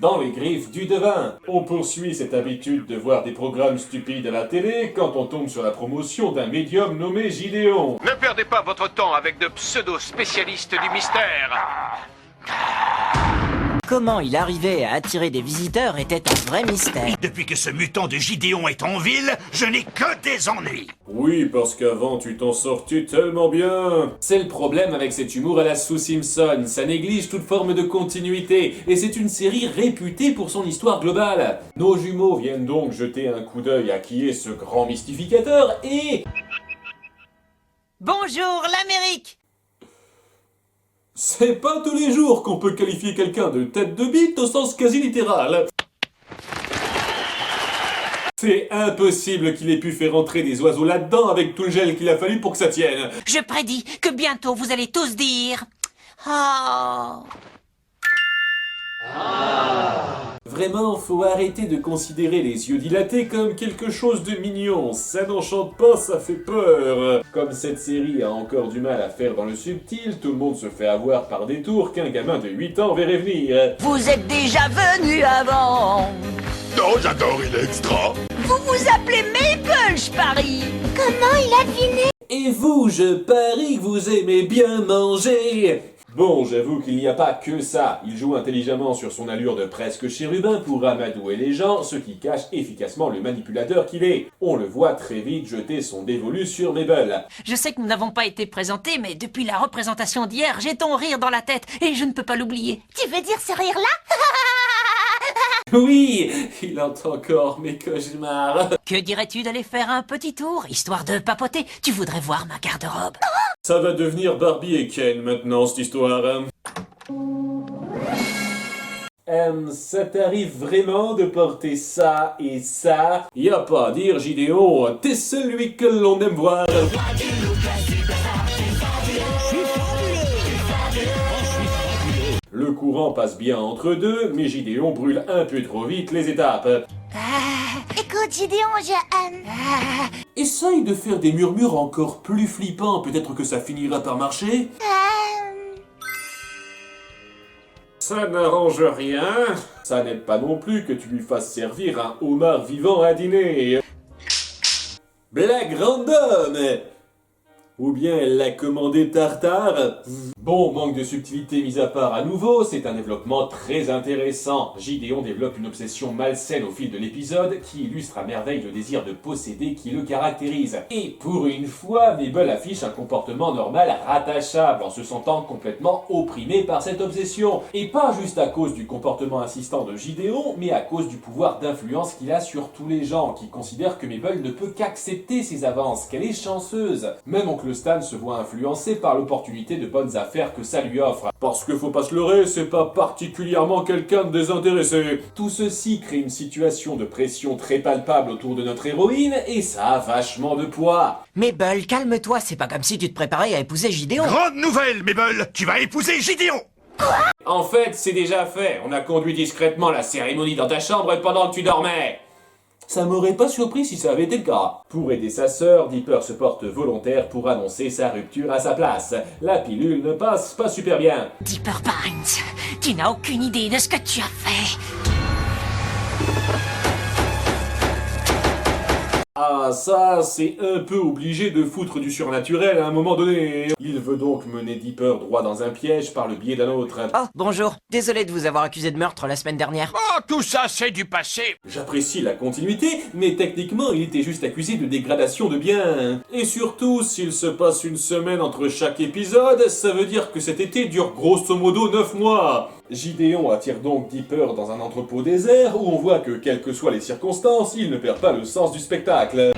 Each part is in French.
dans les griffes du devin. On poursuit cette habitude de voir des programmes stupides à la télé quand on tombe sur la promotion d'un médium nommé Gideon. Ne perdez pas votre temps avec de pseudo-spécialistes du mystère. Comment il arrivait à attirer des visiteurs était un vrai mystère. Depuis que ce mutant de Gideon est en ville, je n'ai que des ennuis. Oui, parce qu'avant tu t'en sortais tellement bien. C'est le problème avec cet humour à la Sue Simpson, ça néglige toute forme de continuité, et c'est une série réputée pour son histoire globale. Nos jumeaux viennent donc jeter un coup d'œil à qui est ce grand mystificateur, et... Bonjour l'Amérique! C'est pas tous les jours qu'on peut qualifier quelqu'un de tête de bite au sens quasi littéral. C'est impossible qu'il ait pu faire entrer des oiseaux là-dedans avec tout le gel qu'il a fallu pour que ça tienne. Je prédis que bientôt vous allez tous dire... Oh... Vraiment, faut arrêter de considérer les yeux dilatés comme quelque chose de mignon. Ça n'enchante pas, ça fait peur. Comme cette série a encore du mal à faire dans le subtil, tout le monde se fait avoir par des tours qu'un gamin de 8 ans verrait venir. Vous êtes déjà venu avant. Non, j'adore, il est extra. Vous vous appelez Mabel, je parie. Comment il a deviné? Et vous, je parie que vous aimez bien manger. Bon, j'avoue qu'il n'y a pas que ça. Il joue intelligemment sur son allure de presque chérubin pour amadouer les gens, ce qui cache efficacement le manipulateur qu'il est. On le voit très vite jeter son dévolu sur Mabel. Je sais que nous n'avons pas été présentés, mais depuis la représentation d'hier, j'ai ton rire dans la tête et je ne peux pas l'oublier. Tu veux dire ce rire-là? Oui, il entend encore mes cauchemars. Que dirais-tu d'aller faire un petit tour, histoire de papoter? Tu voudrais voir ma garde-robe? Ça va devenir Barbie et Ken maintenant, cette histoire. Ça t'arrive vraiment de porter ça et ça? Y a pas à dire, Gideon, t'es celui que l'on aime voir. Le courant passe bien entre deux, mais Gideon brûle un peu trop vite les étapes. Écoute, Gideon, Essaye de faire des murmures encore plus flippants, peut-être que ça finira par marcher. Ça n'arrange rien. Ça n'aide pas non plus que tu lui fasses servir un homard vivant à dîner. Blague random. Ou bien elle l'a commandé tartare. Bon, manque de subtilité mis à part à nouveau, c'est un développement très intéressant. Gideon développe une obsession malsaine au fil de l'épisode qui illustre à merveille le désir de posséder qui le caractérise. Et pour une fois, Mabel affiche un comportement normal rattachable en se sentant complètement opprimé par cette obsession. Et pas juste à cause du comportement insistant de Gideon, mais à cause du pouvoir d'influence qu'il a sur tous les gens qui considèrent que Mabel ne peut qu'accepter ses avances, qu'elle est chanceuse. Même oncle Stan se voit influencé par l'opportunité de bonnes affaires que ça lui offre. Parce que faut pas se leurrer, c'est pas particulièrement quelqu'un de désintéressé. Tout ceci crée une situation de pression très palpable autour de notre héroïne, et ça a vachement de poids. Mabel, calme-toi, c'est pas comme si tu te préparais à épouser Gideon. Grande nouvelle, Mabel, tu vas épouser Gideon. En fait, c'est déjà fait. On a conduit discrètement la cérémonie dans ta chambre pendant que tu dormais. Ça m'aurait pas surpris si ça avait été le cas. Pour aider sa sœur, Dipper se porte volontaire pour annoncer sa rupture à sa place. La pilule ne passe pas super bien. Dipper Bynes, tu n'as aucune idée de ce que tu as fait. Ah ça, c'est un peu obligé de foutre du surnaturel à un moment donné. Il veut donc mener Dipper droit dans un piège par le biais d'un autre. Oh, bonjour. Désolé de vous avoir accusé de meurtre la semaine dernière. Oh, tout ça, c'est du passé. J'apprécie la continuité, mais techniquement, il était juste accusé de dégradation de biens. Et surtout, s'il se passe une semaine entre chaque épisode, ça veut dire que cet été dure grosso modo 9 mois. Gideon attire donc Dipper dans un entrepôt désert où on voit que, quelles que soient les circonstances, il ne perd pas le sens du spectacle.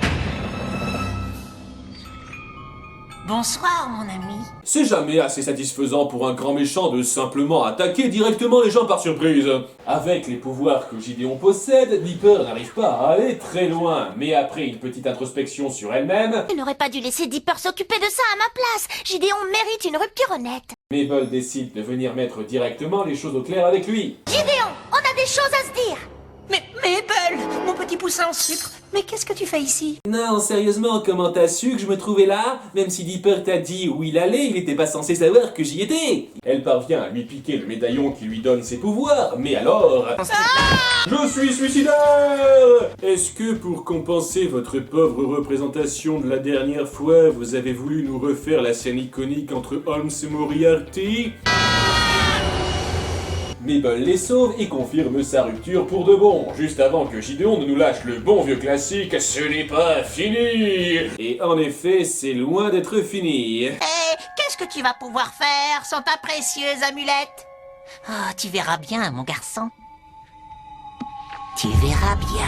Bonsoir, mon ami. C'est jamais assez satisfaisant pour un grand méchant de simplement attaquer directement les gens par surprise. Avec les pouvoirs que Gideon possède, Dipper n'arrive pas à aller très loin. Mais après une petite introspection sur elle-même, Tu n'aurais pas dû laisser Dipper s'occuper de ça à ma place. Gideon mérite une rupture honnête. Mabel décide de venir mettre directement les choses au clair avec lui. Gideon, on a des choses à se dire. Mais Mabel, mon petit poussin en sucre, Mais qu'est-ce que tu fais ici? Non, sérieusement, comment t'as su que je me trouvais là? Même si Dipper t'a dit où il allait, il était pas censé savoir que j'y étais. Elle parvient à lui piquer le médaillon qui lui donne ses pouvoirs, mais alors... Je suis suicidaire! Est-ce que pour compenser votre pauvre représentation de la dernière fois, vous avez voulu nous refaire la scène iconique entre Holmes et Moriarty? Mabel les sauve et confirme sa rupture pour de bon, juste avant que Gideon ne nous lâche le bon vieux classique « Ce n'est pas fini !» Et en effet, c'est loin d'être fini. Qu'est-ce que tu vas pouvoir faire sans ta précieuse amulette? Oh, tu verras bien, mon garçon. Tu verras bien.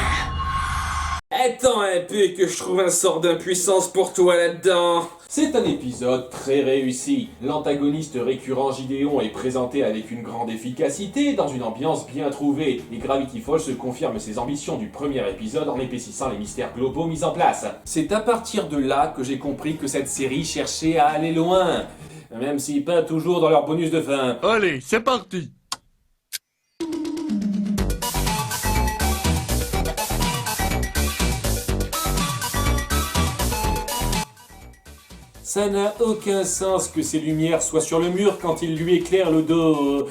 Attends un peu que je trouve un sort d'impuissance pour toi là-dedans. C'est un épisode très réussi. L'antagoniste récurrent Gideon est présenté avec une grande efficacité, dans une ambiance bien trouvée, et Gravity Falls se confirme ses ambitions du premier épisode en épaississant les mystères globaux mis en place. C'est à partir de là que j'ai compris que cette série cherchait à aller loin, même si pas toujours dans leur bonus de fin. Allez, c'est parti. Ça n'a aucun sens que ces lumières soient sur le mur quand il lui éclaire le dos.